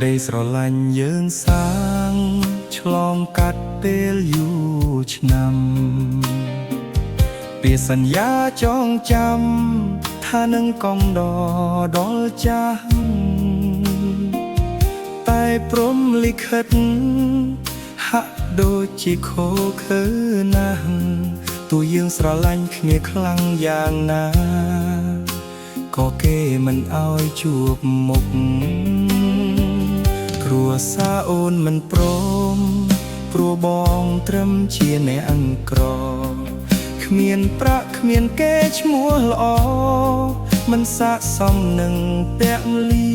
ក្តីស្រឡាញ់យើងសាងឆ្លងកាត់ពេលយូរឆ្នាំពាក្យសន្យាចងចាំថានឹងកុំដល់ចាស់តែព្រំលិខិតហាក់ដូចជាខូខើណាស់ទោះយើងស្រឡាញ់គ្នាខ្លាំងយ៉ាងណាក៏គេមិនឲ្យជួបមុខគ្រួសារអូនមិនព្រមព្រោះបងត្រឹមជាអ្នកអង្គក្រគ្មានប្រាក់គ្មានគេឈ្មោះល្អមិនស័ក្តិសមនឹងពលី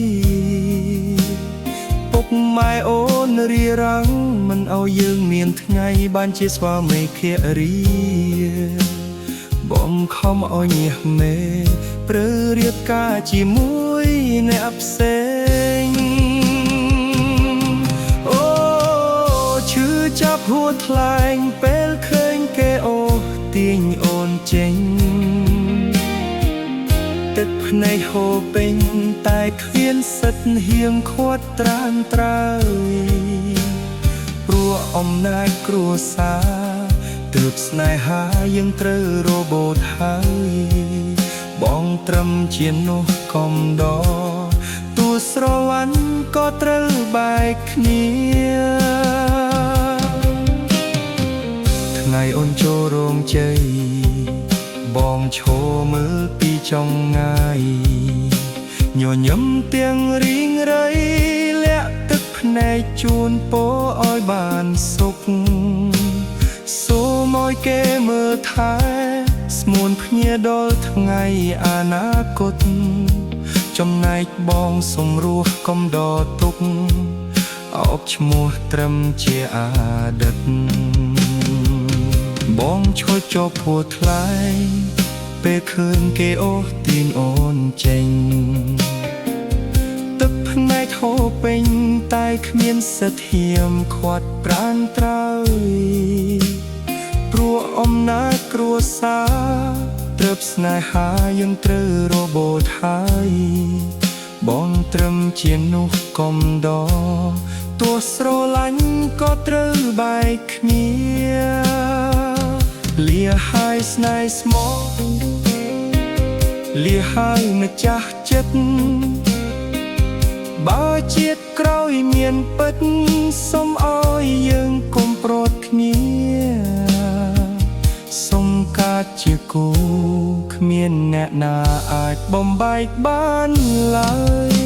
ពុកម៉ែអូនរៀបរៀងមិនឲ្យយើងមានថ្ងៃបានជាស្វាមីភរិយាបងខំឲ្យញាស់មេប្រើរៀបការជាមួយអ្នកផ្សេងអូឈឺចាប់ហួតថ្លែងពេលឃើញគេអូទាញអូនចេញទឹកភ្នែកហូរពេញតែគ្មានសិទ្ធិហៀងខាត់ត្រានត្រើយព្រោះអំណាចគ្រួសារទើបស្នេហាយើងត្រូវរបូតហើយបងត្រឹមជានោះកុំដទោះស្រវ័នក៏ត្រូវបែកគ្នាថ្ងៃអូនចូលរោងជ័យបងឈរមើលពីចុងងាយញញឹមទាំងរីងរៃលាក់ទឹកភ្នែកជូនពរឲ្យបានសុខសូមឲ្យគេមើលថែស្មួនភ្ញាដល់ថ្ងៃអនាគតចំណែកបងសម្រោះកុំដទុកអោបឈ្មោះត្រឹមជាអតីតបងឈរចុះពួរថ្លៃពេលឃើញគេអូសទាញអូនចេញទឹកភ្នែកហូរពេញតែគ្មានសិទ្ធិហៀមខាត់ប្រានត្រើយព្រោះអំណាចគ្រួសារទ្រព្យស្នេហាយើងត្រូវរបូតហើយបងត្រឹមជានោះកុំដទោះស្រឡាញ់ក៏ត្រូវបែកគ្នាលាហើយស្នេហ៍ស្មោះលាហើយម្ចាស់ចិត្តបើជាតិក្រោយមានពិតសូមឲ្យយើងកុំប្រត់គ្នាសូមកាត់ជាគូគ្មានអ្នកណាអាចបំបែកបានឡើយ